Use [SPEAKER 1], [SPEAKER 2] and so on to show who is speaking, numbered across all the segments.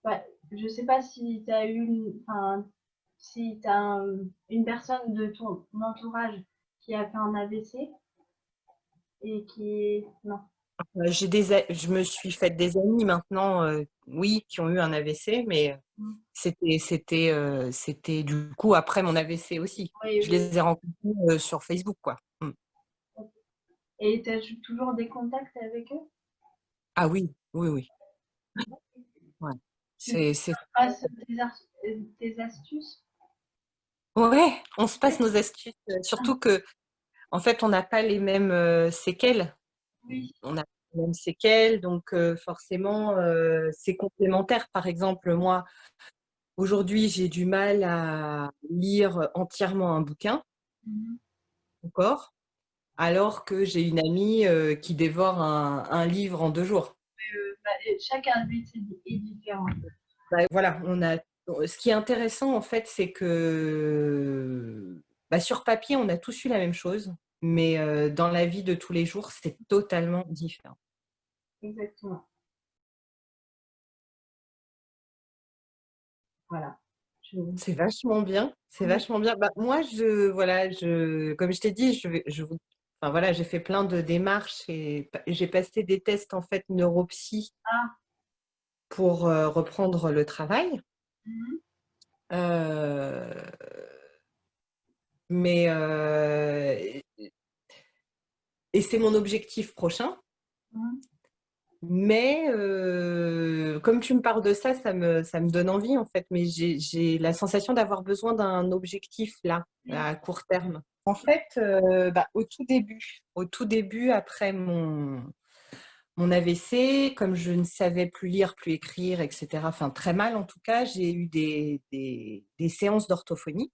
[SPEAKER 1] Ouais, je sais pas si tu as eu enfin, si tu as une personne de ton entourage qui a fait un AVC et qui... Non.
[SPEAKER 2] Je me suis fait des amis maintenant, oui, qui ont eu un AVC, mais
[SPEAKER 1] Mm.
[SPEAKER 2] c'était du coup après mon AVC aussi.
[SPEAKER 1] Oui,
[SPEAKER 2] Je
[SPEAKER 1] oui.
[SPEAKER 2] les ai rencontrés sur Facebook, quoi. Mm.
[SPEAKER 1] Et tu as toujours des contacts avec eux?
[SPEAKER 2] Ah oui, oui, oui. Ouais.
[SPEAKER 1] Tu
[SPEAKER 2] C'est...
[SPEAKER 1] passes tes astuces?
[SPEAKER 2] Ouais, on se passe nos astuces, surtout que, en fait, on n'a pas les mêmes séquelles.
[SPEAKER 1] Oui.
[SPEAKER 2] On a les mêmes séquelles, donc forcément, c'est complémentaire. Par exemple, moi, aujourd'hui, j'ai du mal à lire entièrement un bouquin,
[SPEAKER 1] Mhm.
[SPEAKER 2] encore, alors que j'ai une amie qui dévore un livre en 2 jours.
[SPEAKER 1] Bah, et chacun de lui est différent.
[SPEAKER 2] Bah, voilà, ce qui est intéressant, en fait, c'est que bah, sur papier, on a tous eu la même chose, mais dans la vie de tous les jours, c'est totalement différent.
[SPEAKER 1] Exactement. Voilà. Je...
[SPEAKER 2] C'est vachement bien, c'est
[SPEAKER 1] Oui.
[SPEAKER 2] vachement bien. Bah, moi, voilà, comme je t'ai dit, enfin, voilà, j'ai fait plein de démarches et j'ai passé des tests en fait neuropsy
[SPEAKER 1] Ah.
[SPEAKER 2] pour reprendre le travail.
[SPEAKER 1] Mhm.
[SPEAKER 2] Euh, mais et c'est mon objectif prochain.
[SPEAKER 1] Mhm.
[SPEAKER 2] Mais comme tu me parles de ça, ça me donne envie en fait. Mais j'ai la sensation d'avoir besoin d'un objectif là,
[SPEAKER 1] Oui.
[SPEAKER 2] à court terme. En fait, bah, au tout début, après mon AVC, comme je ne savais plus lire, plus écrire, etc., enfin très mal en tout cas, j'ai eu des séances d'orthophonie.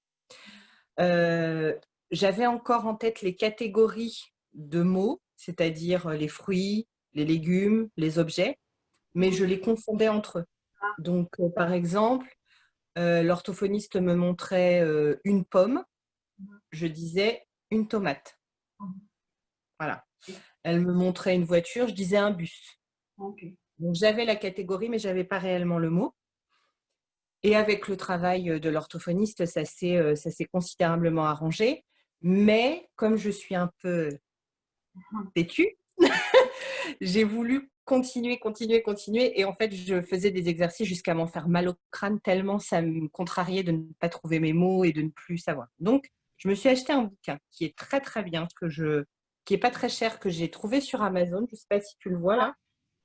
[SPEAKER 2] Euh, J'avais encore en tête les catégories de mots, c'est-à-dire les fruits, les légumes, les objets, mais
[SPEAKER 1] Mhm.
[SPEAKER 2] je les confondais entre eux.
[SPEAKER 1] Ah.
[SPEAKER 2] Donc, par exemple, l'orthophoniste me montrait une pomme,
[SPEAKER 1] Mhm.
[SPEAKER 2] je disais une tomate.
[SPEAKER 1] Mhm.
[SPEAKER 2] Voilà. Elle me montrait une voiture, je disais un bus.
[SPEAKER 1] Ok.
[SPEAKER 2] Donc, j'avais la catégorie, mais je n'avais pas réellement le mot. Et avec le travail de l'orthophoniste, ça s'est considérablement arrangé. Mais comme je suis un peu
[SPEAKER 1] Mhm.
[SPEAKER 2] têtue, j'ai voulu continuer, continuer, continuer. Et en fait, je faisais des exercices jusqu'à m'en faire mal au crâne, tellement ça me contrariait de ne pas trouver mes mots et de ne plus savoir. Donc, je me suis acheté un bouquin qui est très, très bien, qui est pas très cher, que j'ai trouvé sur Amazon. Je ne sais pas si tu le vois là.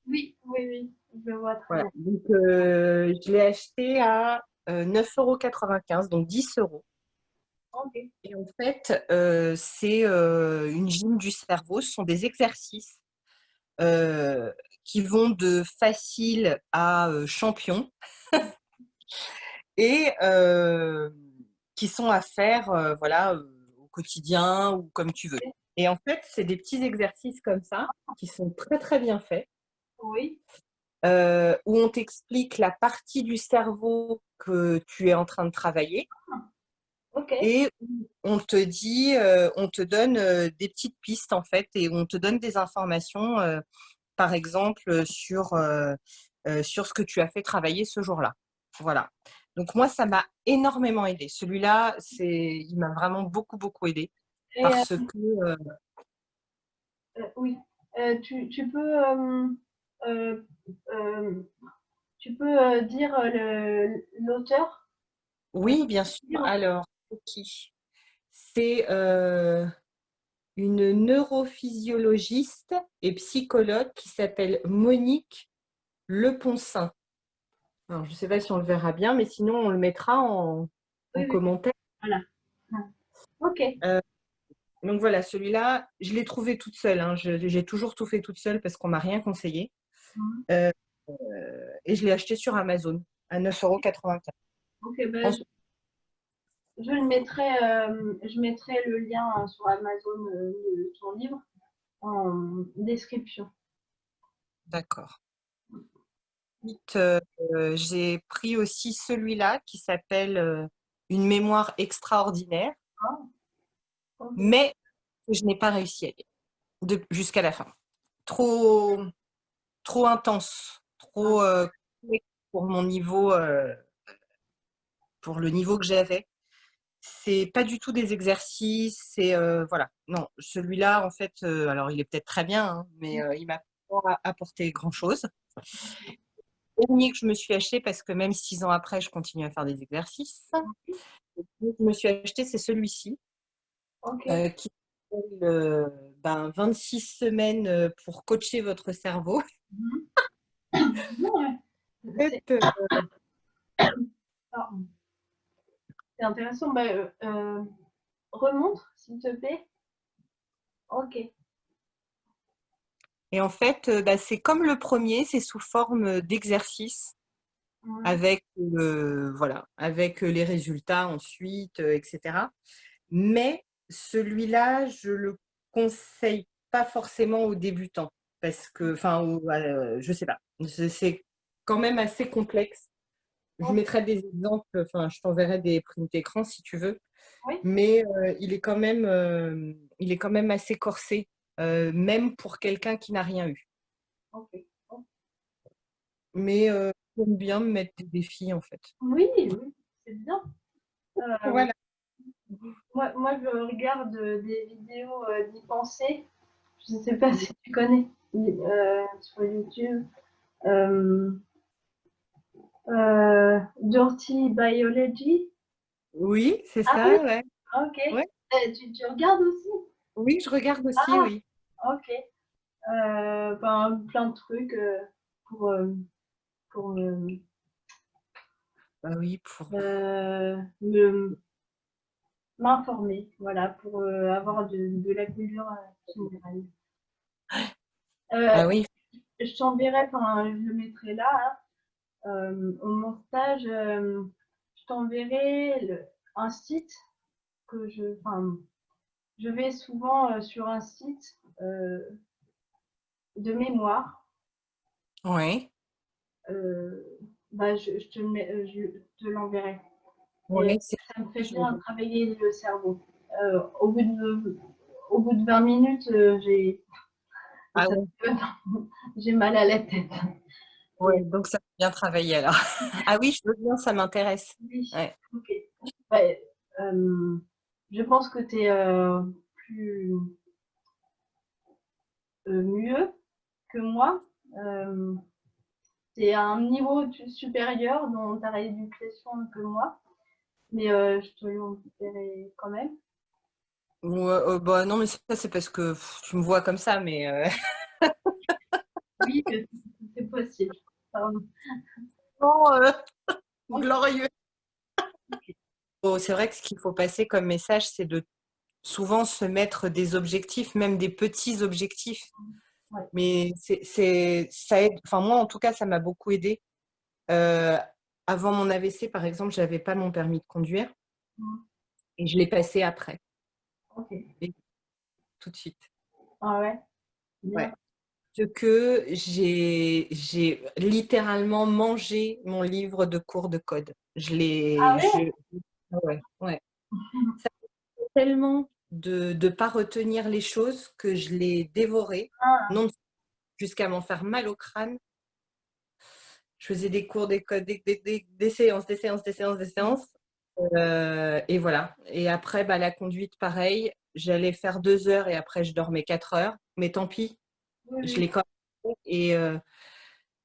[SPEAKER 1] Oui, oui, oui, je le vois très
[SPEAKER 2] Voilà.
[SPEAKER 1] bien.
[SPEAKER 2] Donc, je l'ai acheté à 9,95 €, donc 10 €.
[SPEAKER 1] Ok.
[SPEAKER 2] Et en fait, c'est une gym du cerveau. Ce sont des exercices euh, qui vont de facile à champion et qui sont à faire voilà, au quotidien ou comme tu veux. Et en fait, c'est des petits exercices comme ça qui sont très très bien faits,
[SPEAKER 1] Oui.
[SPEAKER 2] où on t'explique la partie du cerveau que tu es en train de travailler
[SPEAKER 1] Ok.
[SPEAKER 2] et où on te dit, on te donne des petites pistes en fait et on te donne des informations, par exemple, sur ce que tu as fait travailler ce jour-là. Voilà. Donc moi, ça m'a énormément aidé. Celui-là, il m'a vraiment beaucoup, beaucoup aidé
[SPEAKER 1] Et
[SPEAKER 2] parce que,
[SPEAKER 1] oui, tu peux euh, euh, tu peux dire l'auteur de
[SPEAKER 2] oui, bien sûr.
[SPEAKER 1] ce livre?
[SPEAKER 2] Alors, ok. C'est une neurophysiologiste et psychologue qui s'appelle Monique Leponcin. Alors, je ne sais pas si on le verra bien, mais sinon, on le mettra
[SPEAKER 1] Oui,
[SPEAKER 2] en
[SPEAKER 1] oui,
[SPEAKER 2] commentaire.
[SPEAKER 1] voilà. Ok.
[SPEAKER 2] Euh, Donc voilà, celui-là, je l'ai trouvé toute seule, hein. J'ai toujours tout fait toute seule parce qu'on m'a rien conseillé.
[SPEAKER 1] Mhm.
[SPEAKER 2] Euh, et je l'ai acheté sur Amazon à 9,95 €.
[SPEAKER 1] Ok, ben,
[SPEAKER 2] Ensuite,
[SPEAKER 1] je mettrai le lien sur Amazon de ton livre en description.
[SPEAKER 2] d'accord. Ensuite, j'ai pris aussi celui-là qui s'appelle Une mémoire extraordinaire,
[SPEAKER 1] Ah, ok.
[SPEAKER 2] mais que je n'ai pas réussi à lire jusqu'à la fin. Trop, trop intense,
[SPEAKER 1] Ah,
[SPEAKER 2] trop. pour mon niveau, pour le niveau que j'avais. C'est pas du tout des exercices, c'est voilà. Non, celui-là, en fait, alors il est peut-être très bien, hein, mais il m'a pas apporté grand-chose. Le dernier que je me suis acheté, parce que même 6 ans après, je continue à faire des exercices, je me suis acheté, c'est celui-ci,
[SPEAKER 1] Ok.
[SPEAKER 2] qui s'appelle 26 semaines pour coacher votre cerveau.
[SPEAKER 1] Mhm. Ouais.
[SPEAKER 2] En fait,
[SPEAKER 1] Pardon. C'est intéressant. Bah, remontre, s'il te plaît. Ok.
[SPEAKER 2] et en fait, c'est comme le premier, c'est sous forme d'exercice
[SPEAKER 1] Ouais.
[SPEAKER 2] avec, voilà, avec les résultats ensuite, etc. Mais celui-là, je le conseille pas forcément aux débutants parce que, enfin, je sais pas, c'est quand même assez complexe. Je
[SPEAKER 1] Ok.
[SPEAKER 2] mettrai des exemples, enfin, je t'enverrai des prints écran si tu veux,
[SPEAKER 1] Oui.
[SPEAKER 2] mais il est quand même assez corsé, même pour quelqu'un qui n'a rien eu.
[SPEAKER 1] Ok. Ok.
[SPEAKER 2] Mais j'aime bien me mettre des défis en fait.
[SPEAKER 1] Oui, oui, c'est bien. Euh,
[SPEAKER 2] Voilà.
[SPEAKER 1] moi, je regarde des vidéos d'y penser. Je ne sais pas si tu connais sur YouTube. Euh, Dirty Biology.
[SPEAKER 2] Oui, c'est
[SPEAKER 1] Ah oui,
[SPEAKER 2] ça, ouais.
[SPEAKER 1] ok.
[SPEAKER 2] Ouais.
[SPEAKER 1] Tu regardes aussi?
[SPEAKER 2] Oui, je regarde aussi,
[SPEAKER 1] Ah,
[SPEAKER 2] oui.
[SPEAKER 1] ok. Plein de trucs pour, pour
[SPEAKER 2] Bah oui, pour.
[SPEAKER 1] m'informer, voilà, pour avoir de la culture générale. Euh,
[SPEAKER 2] Ah oui.
[SPEAKER 1] je t'enverrai, enfin, je le mettrai là, hein, mon stage, je t'enverrai un site enfin, je vais souvent sur un site de mémoire.
[SPEAKER 2] Ouais.
[SPEAKER 1] Je te l'enverrai. Et
[SPEAKER 2] Ouais, c'est.
[SPEAKER 1] ça me fait bien travailler le cerveau. Euh, au, bout au bout de 20 minutes,
[SPEAKER 2] Ah ouais.
[SPEAKER 1] j'ai mal à la tête.
[SPEAKER 2] Ouais,
[SPEAKER 1] Et,
[SPEAKER 2] donc ça a bien travaillé alors. Ah oui, je veux bien, ça m'intéresse.
[SPEAKER 1] oui,
[SPEAKER 2] Ouais.
[SPEAKER 1] ok. Ouais, euh, je pense que tu es plus mieux que moi. Euh, tu es à un niveau supérieur dans ta rééducation que moi, mais je te l'enverrai quand même.
[SPEAKER 2] Ouais, bah non, mais ça, c'est parce que tu me vois comme ça, mais
[SPEAKER 1] Oui, c'est possible. Pardon.
[SPEAKER 2] non,
[SPEAKER 1] Ok.
[SPEAKER 2] glorieux. Oh, c'est vrai que ce qu'il faut passer comme message, c'est de souvent se mettre des objectifs, même des petits objectifs.
[SPEAKER 1] Ouais.
[SPEAKER 2] Mais ça aide. Enfin, moi, en tout cas, ça m'a beaucoup aidé. Euh, Avant mon AVC, par exemple, j'avais pas mon permis de conduire
[SPEAKER 1] Mm.
[SPEAKER 2] et je l'ai passé après,
[SPEAKER 1] Ok.
[SPEAKER 2] et tout de suite.
[SPEAKER 1] Ah ouais,
[SPEAKER 2] Ouais.
[SPEAKER 1] bien.
[SPEAKER 2] Ce que j'ai littéralement mangé mon livre de cours de code.
[SPEAKER 1] Ah ouais?
[SPEAKER 2] Ouais, ouais. Ça fait tellement de pas retenir les choses que je l'ai dévoré,
[SPEAKER 1] Ah,
[SPEAKER 2] non jusqu'à m'en faire mal au crâne. Je faisais des cours, des codes, des séances, des séances, des séances, des séances. Et voilà. Et après, la conduite, pareil. J'allais faire 2 heures et après, je dormais 4 heures. Mais tant pis,
[SPEAKER 1] oui,
[SPEAKER 2] je
[SPEAKER 1] oui.
[SPEAKER 2] l'ai quand même fait.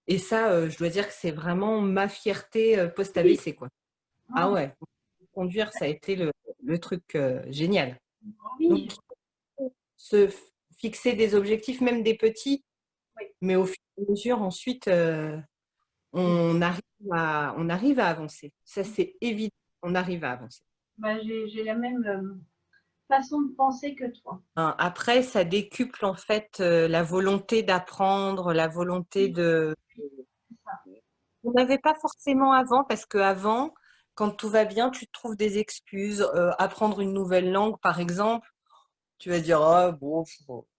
[SPEAKER 2] Et ça, je dois dire que c'est vraiment ma fierté
[SPEAKER 1] Oui.
[SPEAKER 2] post-AVC, quoi. Ah
[SPEAKER 1] Ah,
[SPEAKER 2] ouais, conduire, ça a été le truc génial. Donc,
[SPEAKER 1] oui.
[SPEAKER 2] se fixer des objectifs, même des petits,
[SPEAKER 1] Oui.
[SPEAKER 2] mais au fur et à mesure, ensuite, on arrive à avancer. Ça, c'est évident, on arrive à avancer.
[SPEAKER 1] J'ai la même façon de penser que toi.
[SPEAKER 2] Hein, après, ça décuple en fait la volonté d'apprendre, la volonté
[SPEAKER 1] Oui,
[SPEAKER 2] de.
[SPEAKER 1] c'est ça.
[SPEAKER 2] On n'avait pas forcément avant, parce qu'avant, quand tout va bien, tu trouves des excuses. Apprendre une nouvelle langue, par exemple, tu vas dire, oh, bon,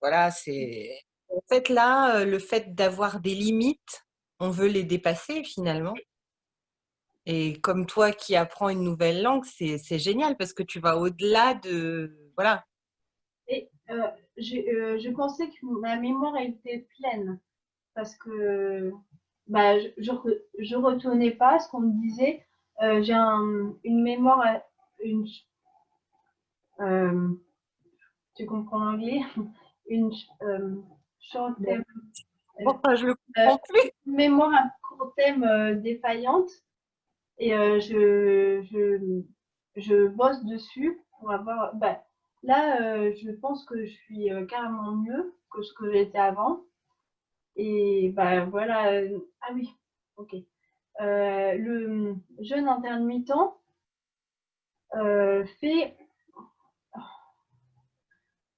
[SPEAKER 2] voilà, c'est. En fait, là, le fait d'avoir des limites, on veut les dépasser finalement. Et comme toi qui apprends une nouvelle langue, c'est génial parce que tu vas au-delà de. Voilà.
[SPEAKER 1] Et je pensais que ma mémoire était pleine parce que bah, je retenais pas ce qu'on me disait. J'ai une mémoire, une, euh, tu comprends l'anglais, une short
[SPEAKER 2] Bon.
[SPEAKER 1] term,
[SPEAKER 2] Enfin, je le
[SPEAKER 1] euh,
[SPEAKER 2] comprends plus.
[SPEAKER 1] une mémoire à court terme défaillante et je bosse dessus pour avoir. Bah, là, je pense que je suis carrément mieux que ce que j'étais avant. Et bah voilà. Ah oui, ok. Le jeûne intermittent fait,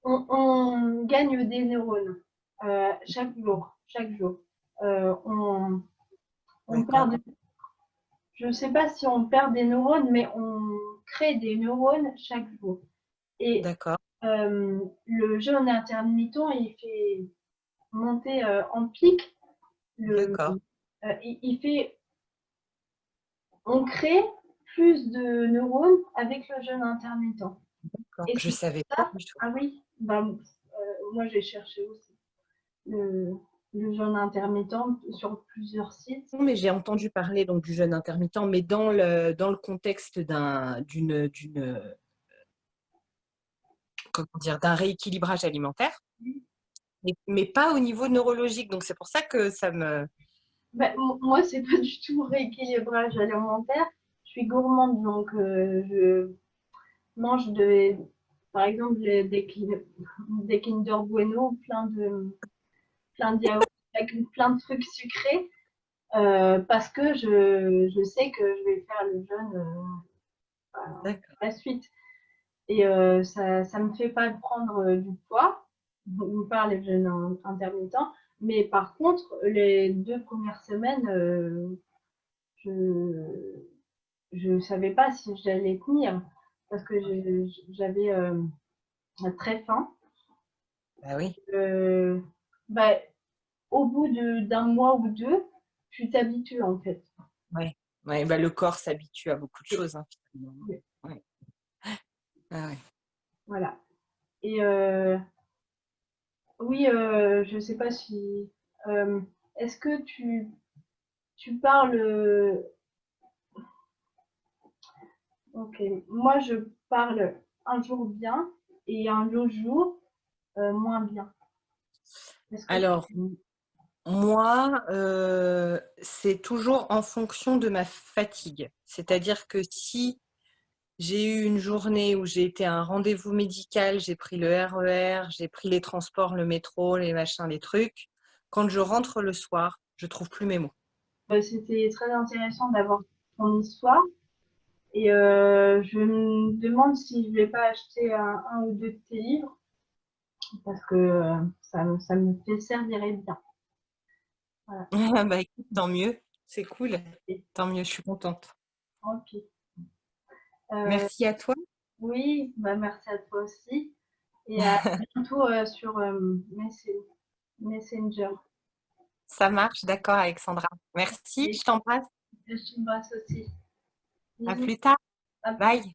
[SPEAKER 1] on gagne des neurones chaque jour, chaque jour. On
[SPEAKER 2] D'accord,
[SPEAKER 1] perd, je ne sais pas si on perd des neurones, mais on crée des neurones chaque jour. Et
[SPEAKER 2] d'accord,
[SPEAKER 1] le jeûne intermittent, il fait monter en pic.
[SPEAKER 2] d'accord,
[SPEAKER 1] Il fait, on crée plus de neurones avec le jeûne intermittent.
[SPEAKER 2] d'accord.
[SPEAKER 1] Et
[SPEAKER 2] Je
[SPEAKER 1] c'est
[SPEAKER 2] savais pas
[SPEAKER 1] ça.
[SPEAKER 2] du tout.
[SPEAKER 1] Ah oui, bah, moi j'ai cherché aussi le, le jeûne intermittent sur plusieurs sites.
[SPEAKER 2] Non, mais j'ai entendu parler donc du jeûne intermittent, mais dans le contexte comment dire, d'un rééquilibrage alimentaire, mais pas au niveau neurologique. Donc c'est pour ça que ça me.
[SPEAKER 1] Bah, moi, c'est pas du tout rééquilibrage alimentaire. Je suis gourmande, donc je mange par exemple, des Kinder Bueno, plein de yaourts avec plein de trucs sucrés, parce que je sais que je vais faire le jeûne
[SPEAKER 2] D'accord,
[SPEAKER 1] la suite. Et ça me fait pas prendre du poids, on parle de jeûne intermittent, mais par contre, les 2 premières semaines, je je savais pas si j'allais tenir parce que j'avais très faim.
[SPEAKER 2] bah oui,
[SPEAKER 1] Euh, bah, au bout d'un mois ou deux, tu t'habitues en fait.
[SPEAKER 2] ouais. Ouais, bah, le corps s'habitue à beaucoup de
[SPEAKER 1] Et-
[SPEAKER 2] choses, hein, finalement.
[SPEAKER 1] et
[SPEAKER 2] Ouais. Ah ouais.
[SPEAKER 1] voilà. Et oui, je sais pas si. euh, Est-ce que tu parles. Ok, moi je parle un jour bien et un autre jour moins bien. Est-ce que
[SPEAKER 2] Alors, moi, c'est toujours en fonction de ma fatigue. C'est-à-dire que si j'ai eu une journée où j'ai été à un rendez-vous médical, j'ai pris le RER, j'ai pris les transports, le métro, les machins, les trucs. Quand je rentre le soir, je trouve plus mes mots.
[SPEAKER 1] c'était très intéressant d'avoir ton histoire. Et je me demande si je vais pas acheter un ou deux de tes livres parce que ça me fait servirait bien. Voilà.
[SPEAKER 2] Bah écoute, tant mieux, c'est cool.
[SPEAKER 1] Et-
[SPEAKER 2] Tant mieux, je suis contente.
[SPEAKER 1] ok. Euh,
[SPEAKER 2] Merci à toi.
[SPEAKER 1] oui, bah merci à toi aussi. Et à bientôt sur Messenger.
[SPEAKER 2] Ça marche, d'accord, Alexandra. Merci,
[SPEAKER 1] Et
[SPEAKER 2] je t'embrasse.
[SPEAKER 1] je t'embrasse aussi.
[SPEAKER 2] À
[SPEAKER 1] Bisous.
[SPEAKER 2] plus tard.
[SPEAKER 1] À plus.
[SPEAKER 2] Bye.